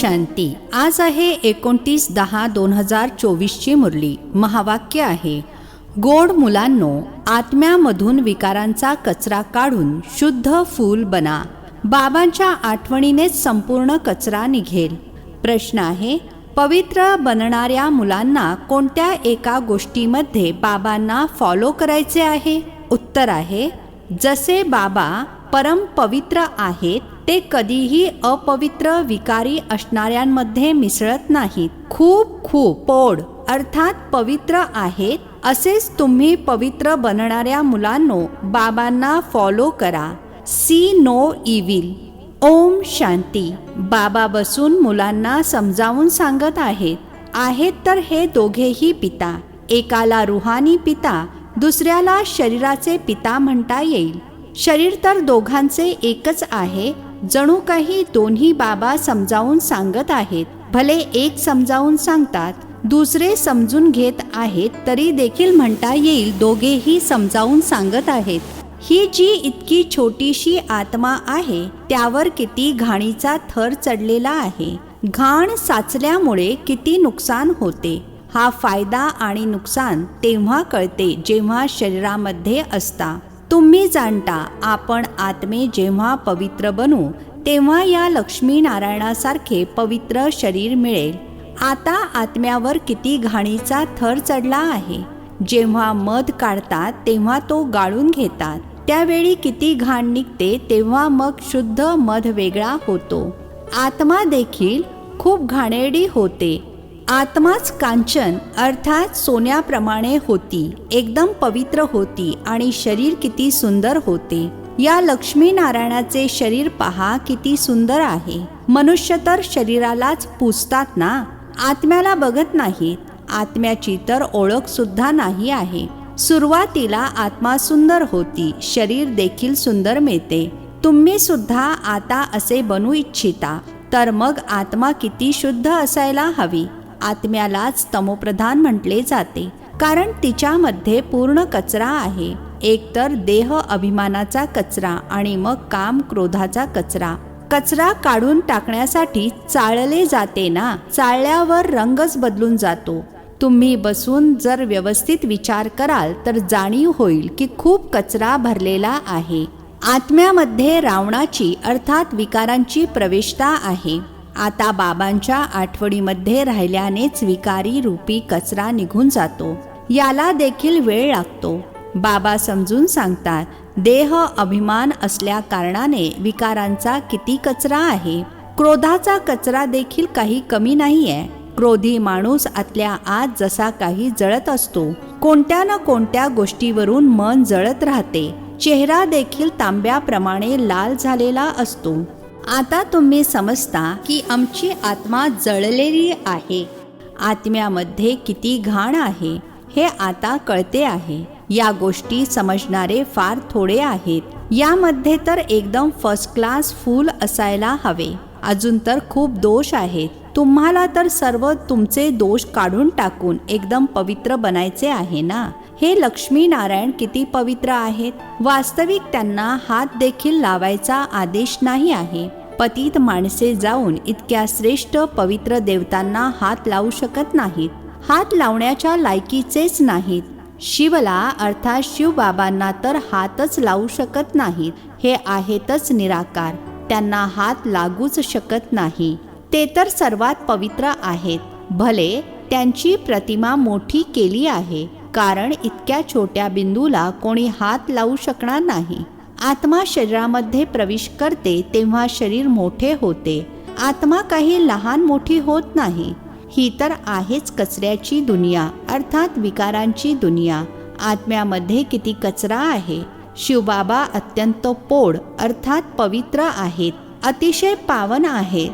शांती. आज आहे 29/10/2024 ची मुरली. महावाक्य आहे, गोड मुलांनो, आत्म्यामधून विकारांचा कचरा काढून शुद्ध फूल बना. बाबांच्या आठवणीनेच संपूर्ण कचरा निघेल. प्रश्न आहे, पवित्र बनणाऱ्या मुलांना कोणत्या एका गोष्टीमध्ये बाबांना फॉलो करायचे आहे? उत्तर आहे, जसे बाबा परम पवित्र आहेत ते कधीही अपवित्र विकारी असणाऱ्यांमध्ये मिसळत नाहीत. खूप पोड अर्थात पवित्र आहेत. असेच तुम्ही पवित्र बनणाऱ्या मुलांनो बाबांना फॉलो करा. See no evil. Om Shanti. बाबा बसून मुलांना समजावून सांगत आहेत तर हे दोघेही पिता. एकाला रुहानी पिता, दुसऱ्याला शरीराचे पिता म्हणता येईल. शरीर तर दोघांचे एकच आहे. जणू काही दोन्ही बाबा समजावून सांगत आहेत. भले एक समजावून सांगतात, दुसरे समजून घेत आहेत, तरी देखील म्हणता येईल दोघेही समजावून सांगत आहेत. ही जी इतकी छोटीशी आत्मा आहे त्यावर किती घाणीचा थर चढलेला आहे. घाण साचल्यामुळे किती नुकसान होते. हा फायदा आणि नुकसान तेव्हा कळते जेव्हा शरीरामध्ये असता. तुम्ही जाणता, आपण आत्मे जेव्हा पवित्र बनू तेव्हा या लक्ष्मी नारायणासारखे पवित्र शरीर मिळेल. आता आत्म्यावर किती घाणीचा थर चढला आहे. जेव्हा मध काढतात तेव्हा तो गाळून घेतात, त्यावेळी किती घाण निघते, तेव्हा मग शुद्ध मध वेगळा होतो. आत्मा देखील खूप घाणेरडी होते. आत्माच कांचन अर्थात सोन्याप्रमाणे होती, एकदम पवित्र होती आणि शरीर किती सुंदर होते. या लक्ष्मी नारायणाचे शरीर पहा किती सुंदर आहे. मनुष्य तर शरीरालाच पूजतात ना, आत्म्याला बघत नाहीत. आत्म्याची तर ओळख सुद्धा नाही आहे. सुरुवातीला आत्मा सुंदर होती, शरीर देखील सुंदर मिळते. तुम्ही सुद्धा आता असे बनू इच्छिता, तर मग आत्मा किती शुद्ध असायला हवी. आत्म्यालाच तमोप्रधान म्हटले जाते, कारण तिच्यामध्ये पूर्ण कचरा आहे. एक तर देह अभिमानाचा कचरा आणि मग काम क्रोधाचा कचरा. कचरा काढून टाकण्यासाठी चाळले जाते ना, चाळल्यावर रंगच बदलून जातो. तुम्ही बसून जर व्यवस्थित विचार कराल तर जाणीव होईल की खूप कचरा भरलेला आहे. आत्म्यामध्ये रावणाची अर्थात विकारांची प्रवेशता आहे. आता बाबांच्या आठवणीमध्ये राहिल्यानेच विकारी रूपी कचरा निघून जातो. याला देखील वेळ लागतो. बाबा समजून सांगतात, देह अभिमान असल्या कारणाने विकारांचा किती कचरा आहे. क्रोधाचा कचरा देखील काही कमी नाहीये. क्रोधी माणूस आतल्या आत जसा काही जळत असतो. कोणत्या ना कोणत्या गोष्टीवरून मन जळत राहते. चेहरा देखील तांब्याप्रमाणे लाल झालेला असतो. आता तुम्ही समजता की आमची आत्मा जळलेली आहे. आत्म्यामध्ये किती घाण आहे हे आता कळते आहे. या गोष्टी समजणारे फार थोडे आहेत. यामध्ये तर एकदम फर्स्ट क्लास फूल असायला हवे. अजून तर खूप दोष आहेत. तुम्हाला तर सर्व तुमचे दोष काढून टाकून एकदम पवित्र बनायचे आहे ना. हे लक्ष्मी नारायण किती पवित्र आहेत. वास्तविक त्यांना हात देखील लावायचा आदेश नाही आहे. पतित माणसे जाऊन इतक्या श्रेष्ठ पवित्र देवतांना हात लावू शकत नाहीत. हात लावण्याच्या लायकीचेच नाहीत. शिवला अर्थात शिवबाबांना तर हातच लावू शकत नाहीत. हे आहेतच निराकार, त्यांना हात लागूच शकत नाही. ते तर सर्वात पवित्र आहेत. भले त्यांची प्रतिमा मोठी केली आहे, कारण इतक्या छोट्या बिंदूला कोणी हात लावू शकणार नाही. आत्मा शरीरामध्ये प्रवेश करते तेव्हा शरीर मोठे होते. आत्मा काही लहान मोठी होत नाही. ही तर आहेच कचऱ्याची दुनिया अर्थात विकारांची दुनिया. आत्म्यामध्ये किती कचरा आहे. शिवबाबा अत्यंत पोड अर्थात पवित्र आहेत, अतिशय पावन आहेत.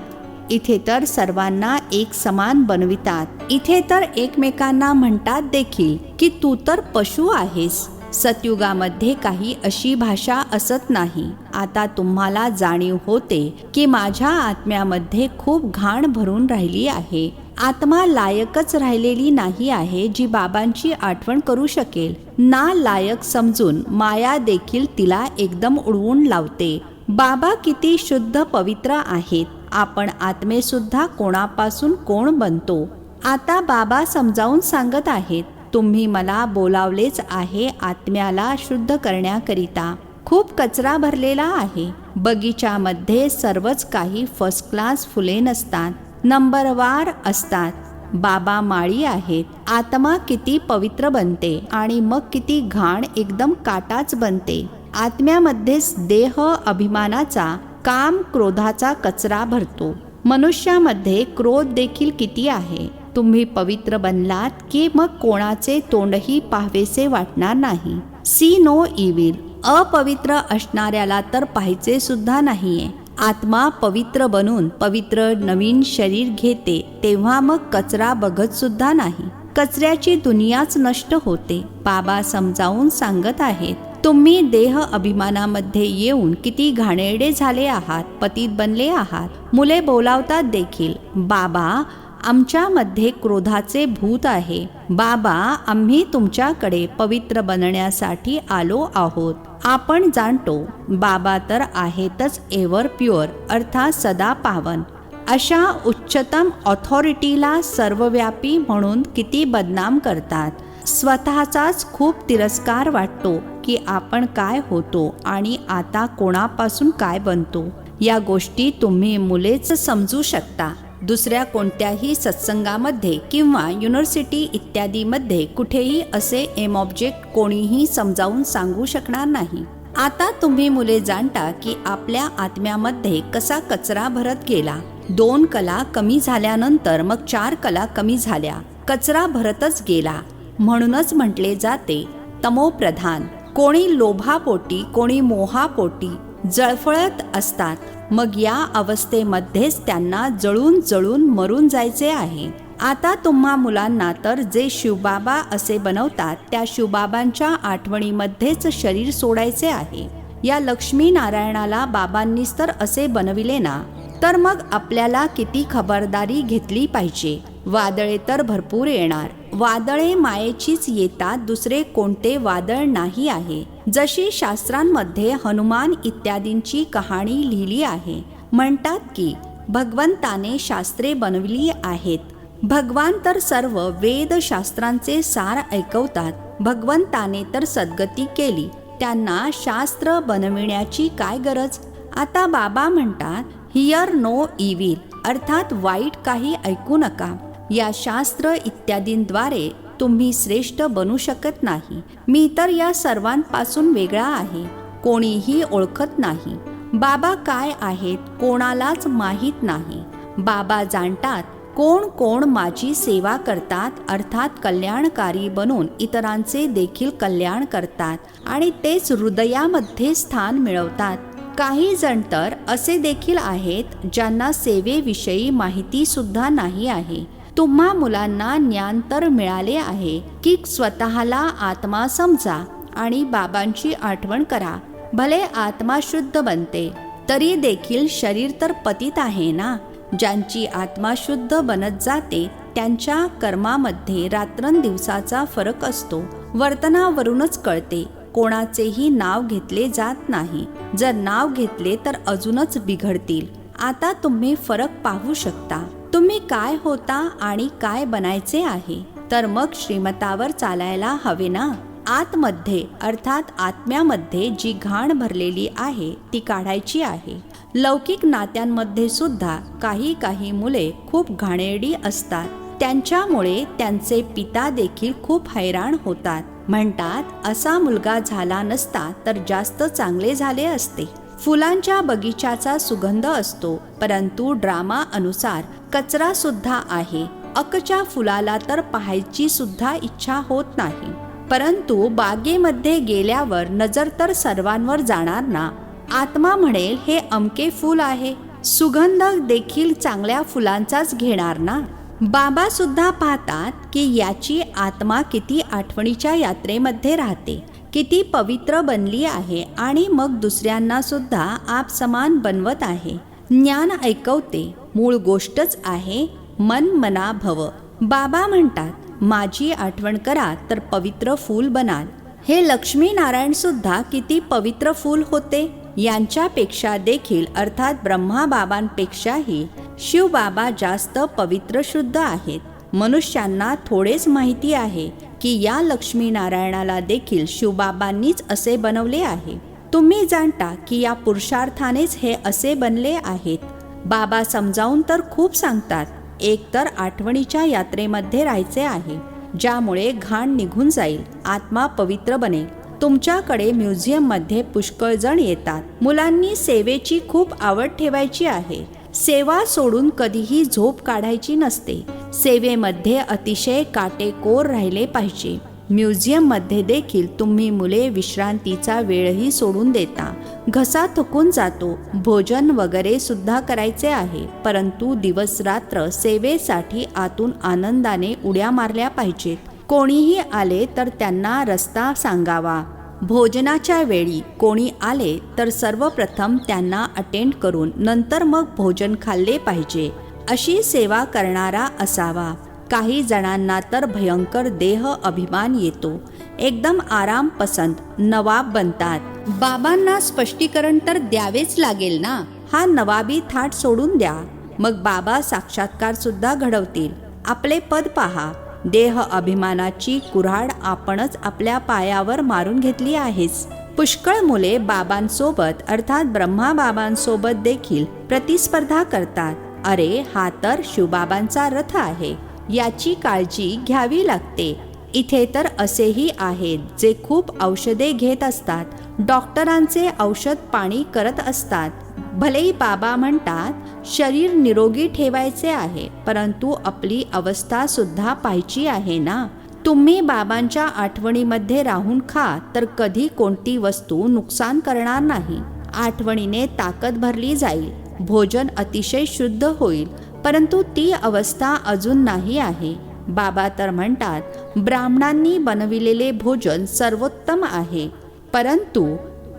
इथे तर सर्वांना एक समान बनवितात. इथे तर एकमेकांना म्हणतात देखील की तू तर पशु आहेस. सतयुगामध्ये काही अशी भाषा असत नाही. आता तुम्हाला जाणीव होते की माझ्या आत्म्यामध्ये खूप घाण भरून राहिली आहे. आत्मा लायकच राहिलेली नाही आहे जी बाबांची आठवण करू शकेल. ना लायक समजून माया देखील तिला एकदम उडवून लावते. बाबा किती शुद्ध पवित्र आहेत आपण आत्मेसुद्धा कोणापासून कोण बनतो. आता बाबा समजावून सांगत आहेत, तुम्ही मला बोलावलेच आहे आत्म्याला शुद्ध करण्याकरिता. खूप कचरा भरलेला आहे. बगीच्यामध्ये सर्वच काही फर्स्ट क्लास फुले नसतात, नंबरवार असतात. बाबा माळी आहेत. आत्मा किती पवित्र बनते आणि मग किती घाण एकदम काटाच बनते. आत्म्यामध्येच देह अभिमानाचा, काम क्रोधाचा कचरा भरतो. मनुष्यामध्ये क्रोध देखील किती आहे. तुम्ही पवित्र बनलात की मग कोणाचे तोंडही पाहावेसे वाटणार नाही. See no evil. अपवित्र असणाऱ्याला तर पाहायचे सुद्धा नाहीये. आत्मा पवित्र बनून पवित्र नवीन शरीर घेते तेव्हा मग कचरा बघत सुद्धा नाही. कचऱ्याची दुनियाच नष्ट होते. बाबा समजावून सांगत आहेत, तुम्ही देह अभिमानामध्ये येऊन किती घाणेरडे झाले आहात, पतित बनले आहात. मुले बोलावतात देखील, बाबा आमच्यामध्ये क्रोधाचे भूत आहे. बाबा आम्ही तुमच्याकडे पवित्र बनण्यासाठी आलो आहोत. आपण जाणतो बाबा तर आहेतच एव्हर प्युअर अर्थात सदा पावन. अशा उच्चतम ऑथॉरिटीला सर्वव्यापी म्हणून किती बदनाम करतात. स्वतःचाच खूप तिरस्कार वाटतो की आपण काय होतो आणि आता कोणापासून काय बनतो. या गोष्टी तुम्ही मुलेच समजू शकता. दुसऱ्या कोणत्याही सत्संगामध्ये किंवा युनिव्हर्सिटी इत्यादीमध्ये कुठेही असे एम ऑब्जेक्ट कोणीही समजावून सांगू शकणार नाही. आता तुम्ही मुले जाणता की आपल्या आत्म्यामध्ये कसा कचरा भरत गेला. 2 कला कमी झाल्यानंतर मग 4 कला कमी झाल्या. कचरा भरतच गेला. म्हणूनच म्हटले जाते तमोप्रधान. कोणी लोभापोटी, कोणी मोहापोटी जळफळत असतात. मग या अवस्थेमध्येच त्यांना जळून जळून मरून जायचे आहे. आता तुम्हा मुलांना तर जे शिवबाबा असे बनवतात त्या शिवबाबांच्या आठवणीमध्येच शरीर सोडायचे आहे. या लक्ष्मी नारायणाला बाबांनीच तर असे बनविले ना, तर मग आपल्याला किती खबरदारी घेतली पाहिजे. वादळे तर भरपूर येणार. वादळे मायेचीच येतात, दुसरे कोणते वादळ नाही आहे. जशी शास्त्रांमध्ये हनुमान इत्यादींची कहाणी लिहिली आहे. म्हणतात की भगवंताने शास्त्रे बनवली आहेत. भगवान तर सर्व वेद शास्त्रांचे सार ऐकवतात. भगवंताने तर सद्गती केली, त्यांना शास्त्र बनविण्याची काय गरज. आता बाबा म्हणतात हियर नो इविल अर्थात वाईट काही ऐकू नका. या शास्त्र इत्यादींद्वारे तुम्ही श्रेष्ठ बनू शकत नाही. मी तर या सर्वांपासून वेगळा आहे, कोणीही ओळखत नाही. बाबा काय आहेत कोणालाच माहीत नाही. बाबा जाणतात कोण कोण माझी सेवा करतात अर्थात कल्याणकारी बनून इतरांचे देखील कल्याण करतात आणि तेच हृदयामध्ये स्थान मिळवतात. काही जण तर असे देखील आहेत ज्यांना सेवेविषयी माहिती सुद्धा नाही आहे. तुम्हा मुलांना ज्ञान तर मिळाले आहे की स्वतःला आत्मा समजा आणि बाबांची आठवण करा. भले आत्मा शुद्ध बनते तरी देखील शरीर तर पतित आहे ना. ज्यांची आत्मा शुद्ध बनत जाते त्यांच्या कर्मामध्ये रात्रंदिवसाचा फरक असतो. वर्तनावरूनच कळते. कोणाचेही नाव घेतले जात नाही. जर नाव घेतले तर अजूनच बिघडतील. आता तुम्ही फरक पाहू शकता. तुम्ही काय होता आणि काय बनायचे आहे. तर मग श्रीमतावर चालायला हवे ना. आतमध्ये अर्थात आत्म्यामध्ये जी घाण भरलेली आहे ती काढायची आहे. लौकिक नात्यांमध्ये सुद्धा काही काही मुले खूप घाणेरडी असतात. त्यांच्यामुळे त्यांचे पिता देखील खूप हैराण होतात. म्हणतात असा मुलगा झाला नसता तर जास्त चांगले झाले असते. फुलांच्या बगीचाचा सुगंध असतो, परंतु ड्रामा अनुसार कचरा सुद्धा आहे. अकच्या फुलाला तर पाहायची सुद्धा इच्छा होत नाही, परंतु बागेमध्ये गेल्यावर नजर तर सर्वांवर जाणार ना. आत्मा म्हणेल हे अमके फूल आहे, सुगंध देखील चांगल्या फुलांचाच घेणार ना. बाबा सुद्धा पाहतात की याची आत्मा किती आठवणीच्या यात्रेमध्ये राहते, किती पवित्र बनली आहे आणि मग दुसऱ्यांना सुद्धा आप समान बनवत आहे. ज्ञान ऐकवते, मूळ गोष्टच आहे मन मना भव. बाबा म्हणतात माझी आठवण करा तर पवित्र फूल बनाल. हे लक्ष्मी नारायण सुद्धा किती पवित्र फूल होते. यांच्यापेक्षा देखील अर्थात ब्रह्माबाबांपेक्षाही शिवबाबा जास्त पवित्र शुद्ध आहेत। मनुष्यांना थोडेच माहिती आहे की या लक्ष्मीनारायणाला देखील शिवबाबांनीच असे बनवले आहे। तुम्ही जाणता की या पुरुषार्थानेच हे असे बनले आहेत। बाबा समजावून तर खूप सांगतात, एक तर आठवणीच्या यात्रेमध्ये राहायचे आहे, ज्यामुळे घाण निघून जाईल, आत्मा पवित्र बनेल। तुमच्याकडे म्युझियममध्ये पुष्कळ जण येतात। मुलांनी सेवेची खूप आवड ठेवायची आहे। सेवा सोडून कधीही झोप काढायची नसते। सेवेमध्ये अतिशय काटेकोर राहिले पाहिजे। म्युझियममध्ये देखील तुम्ही मुले विश्रांतीचा वेळही सोडून देता। घसा थकून जातो, भोजन वगैरे सुद्धा करायचे आहे, परंतु दिवस रात्र सेवेसाठी आतून आनंदाने उड्या मारल्या पाहिजेत। कोणीही आले तर त्यांना रस्ता सांगावा। भोजनाच्या वेळी कोणी आले तर सर्वप्रथम त्यांना अटेंड करून नंतर मग भोजन खाल्ले पाहिजे, अशी सेवा करणारा असावा। काही जणांना तर भयंकर देह अभिमान येतो, एकदम आराम पसंत नवाब बनतात। बाबांना स्पष्टीकरण तर द्यावेच लागेल ना। हा नवाबी थाट सोडून द्या, मग बाबा साक्षात्कार सुद्धा घडवतील। आपले पद पहा। देह अभिमानाची कुऱ्हाड आपणच आपल्या पायावर मारून घेतली आहेच। पुष्कळ मुले बाबांसोबत अर्थात ब्रह्माबाबांसोबत देखील प्रतिस्पर्धा करतात। अरे, हा तर शिवबाबांचा रथ आहे, याची काळजी घ्यावी लागते। इथे तर असेही आहेत जे खूप औषधे घेत असतात, डॉक्टरांचे औषध पाणी करत असतात। भलेही बाबा म्हणतात शरीर निरोगी ठेवायचे आहे, परंतु आपली अवस्था सुद्धा पाहायची आहे ना। तुम्ही बाबांच्या आठवणीमध्ये राहून खा तर कधी कोणती वस्तू नुकसान करणार नाही। आठवणीने ताकद भरली जाईल, भोजन अतिशय शुद्ध होईल, परंतु ती अवस्था अजून नाही आहे। बाबा तर म्हणतात ब्राह्मणांनी बनविलेले भोजन सर्वोत्तम आहे, परंतु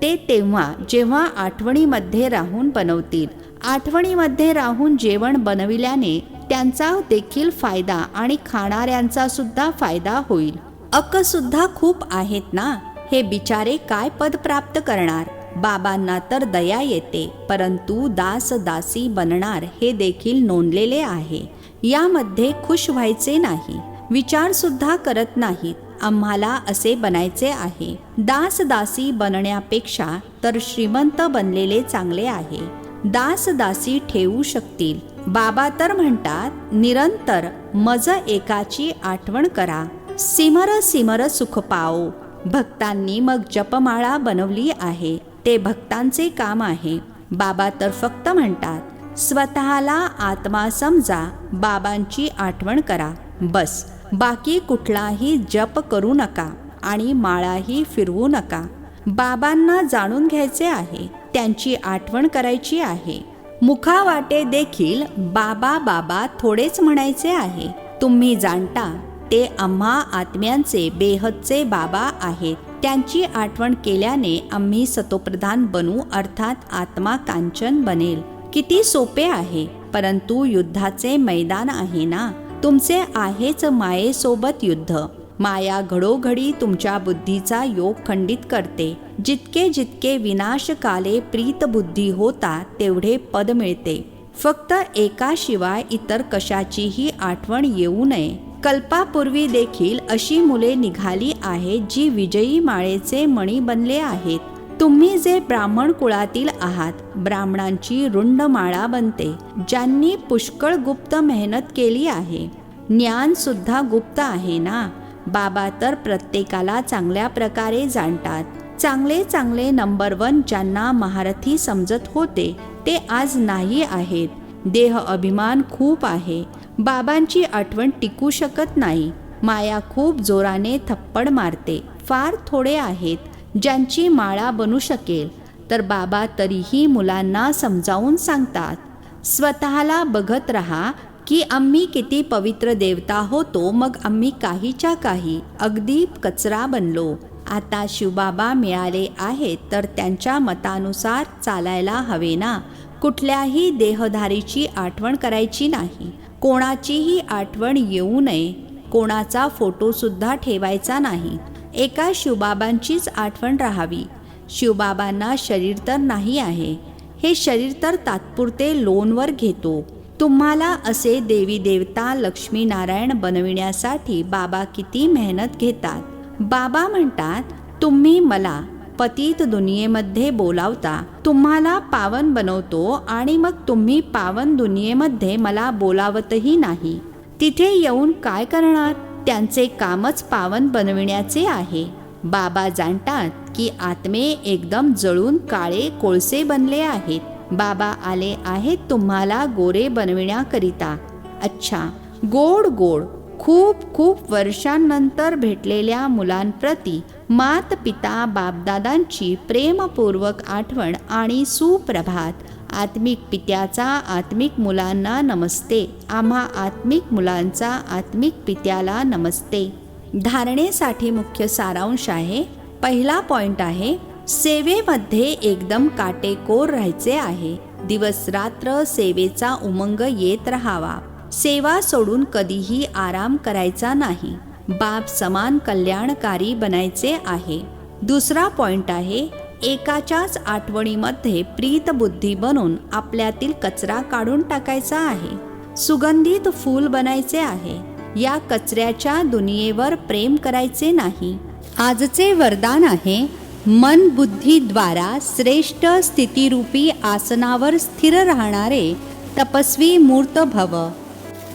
ते तेव्हा जेव्हा आठवणीमध्ये राहून बनवतील। आठवणीमध्ये राहून जेवण बनविल्याने त्यांचा देखील फायदा आणि खाणाऱ्यांचा सुद्धा फायदा होईल। अक्क सुद्धा खूप आहेत ना, हे बिचारे काय पद प्राप्त करणार। बाबांना तर दया येते, परंतु दास दासी बनणार हे देखील नोंदलेले आहे। यामध्ये खुश व्हायचे नाही, विचार सुद्धा करत नाहीत आम्हाला असे बनायचे आहे। दास दासी बनण्यापेक्षा तर श्रीमंत बनलेले चांगले आहे। दास दासी ठेवू शकतील। बाबा तर म्हणतात निरंतर मज एकाची आठवण करा, सिमर सिमर सुख पाओ। भक्तांनी मग जपमाळा बनवली आहे, ते भक्तांचे काम आहे। बाबा तर फक्त म्हणतात स्वतःला आत्मा समजा, बाबांची आठवण करा, बस। बाकी कुठलाही जप करू नका आणि माळाही फिरवू नका। बाबांना जाणून घ्यायचे आहे, त्यांची आठवण करायची आहे। मुखावाटे देखील बाबा बाबा थोडेच म्हणायचे आहे। तुम्ही जाणता ते आम्हा आत्म्यांचे बेहदचे बाबा आहेत। त्यांची आठवण केल्याने आम्ही सतोप्रधान बनू, अर्थात आत्मा कांचन बनेल। किती सोपे आहे, परंतु युद्धाचे मैदान आहे ना। तुमचे आहेच मायेसोबत युद्ध। माया घडोघडी तुमच्या बुद्धीचा योग खंडित करते। जितके जितके विनाशकाले प्रीत बुद्धी होता तेवढे पद मिळते। फक्त एकाशिवाय इतर कशाचीही आठवण येऊ नये। कल्पापूर्वी देखील अशी मुले निघाली आहेत जी विजयी माळेचे मणी बनले आहेत। तुम्ही जे ब्राह्मण कुळातील आहात, ब्राह्मणांची रुंड माळा बनते, ज्यांनी पुष्कळ गुप्त मेहनत केली आहे। ज्ञान सुद्धा गुप्त आहे ना। बाबा तर प्रत्येकाला चांगल्या प्रकारे जाणतात। चांगले चांगले नंबर 1 ज्यांना महारथी समजत होते ते आज नाही आहेत। देह अभिमान खूप आहे। बाबांची आठवण टिकू शकत नाही। माया खूप जोराने थप्पड मारते। फार थोडे आहेत ज्यांची माळा बनू शकेल, तर बाबा तरीही मुलांना समजावून सांगतात स्वतःला बघत रहा की आम्ही किती पवित्र देवता होतो, मग आम्ही काहीच्या काही अगदी कचरा बनलो। आता शिवबाबा मिळाले आहेत तर त्यांच्या मतानुसार चालायला हवे ना। कुठल्याही देहधारीची आठवण करायची नाही, कोणाचीही आठवण येऊ नये, कोणाचा फोटो सुद्धा ठेवायचा नाही। एका शिवबाबांचीच आठवण राहावी। शिवबाबांना शरीर तर नाही आहे, हे शरीर तर तात्पुरते लोनवर घेतो. तुम्हाला असे देवी देवता लक्ष्मीनारायण बनविण्यासाठी बाबा किती मेहनत घेतात. बाबा म्हणतात, तुम्ही मला पतित दुनियेमध्ये बोलावता, तुम्हाला पावन बनवतो आणि मग तुम्ही पावन दुनियेमध्ये मला बोलावतही नाही. तिथे येऊन काय करणार? त्यांचे कामच पावन बनविण्याचे आहे. बाबा जाणतात की आत्मे एकदम जळून काळे कोळसे बनले आहेत. बाबा आले आहेत तुम्हाला गोरे बनविण्याकरिता. अच्छा, गोड गोड खूप खूप वर्षांनंतर भेटलेल्या मुलांप्रती मात पिता बापदादांची प्रेमपूर्वक आठवण आणि सुप्रभात. आत्मिक पित्याचा आत्मिक मुलांना नमस्ते. आम्हा आत्मिक मुलांचा आत्मिक पित्याला नमस्ते. धारणेसाठी मुख्य सारांश आहे. पहिला पॉइंट आहे, सेवेमध्ये एकदम काटेकोर राहायचे आहे. दिवस रात्र सेवेचा उमंग येत राहावा. सेवा सोडून कधीही आराम करायचा नाही. बाप समान कल्याणकारी बनायचे आहे. दुसरा पॉइंट आहे, एकाच्याच आठवणीमध्ये प्रीत बुद्धी बनून आपल्यातील कचरा काढून टाकायचा आहे. सुगंधित फूल बनायचे आहे. या कचऱ्याच्या दुनियेवर प्रेम करायचे नाही. आजचे वरदान आहे, मन बुद्धीद्वारा श्रेष्ठ स्थितीरूपी आसनावर स्थिर राहणारे तपस्वी मूर्त भव.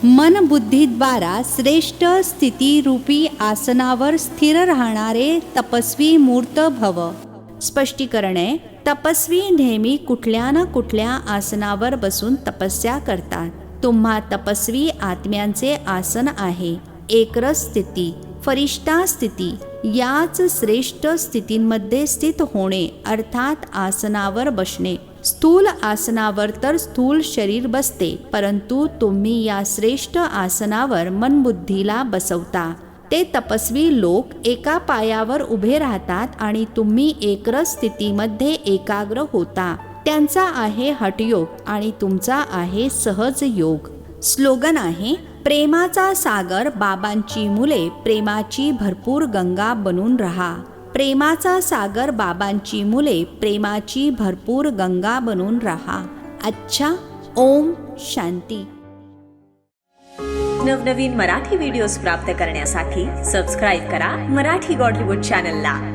मन बुद्धीद्वारा श्रेष्ठ स्थितीरूपी आसनावर स्थिर राहणारे तपस्वी मूर्त भव. स्पष्टीकरण आहे, तपस्वी नेहमी कुठल्या ना कुठल्या आसनावर बसून तपस्या करतात. तुम्हा तपस्वी आत्म्यांचे आसन आहे. एकरस स्थिती, फरिष्ठा स्थिती, याच श्रेष्ठ स्थितींमध्ये स्थित होणे अर्थात आसनावर बसणे. स्थूल आसनावर तर स्थूल शरीर बसते, परंतु तुम्ही या श्रेष्ठ आसनावर मनबुद्धीला बसवता. ते तपस्वी लोक एका पायावर उभे राहतात आणि तुम्ही एकरस स्थितीमध्ये एकाग्र होता. त्यांचा आहे हठयोग आणि तुमचा आहे सहज योग. स्लोगन आहे, प्रेमाचा सागर बाबांची मुले, प्रेमाची भरपूर गंगा बनून राहा. प्रेमाचा सागर बाबांची मुले, प्रेमाची भरपूर गंगा बनून राहा. अच्छा, ओम शांती. नवनवीन मराठी व्हिडिओज प्राप्त करण्यासाठी सबस्क्राईब करा मराठी गॉडलीवूड चॅनलला.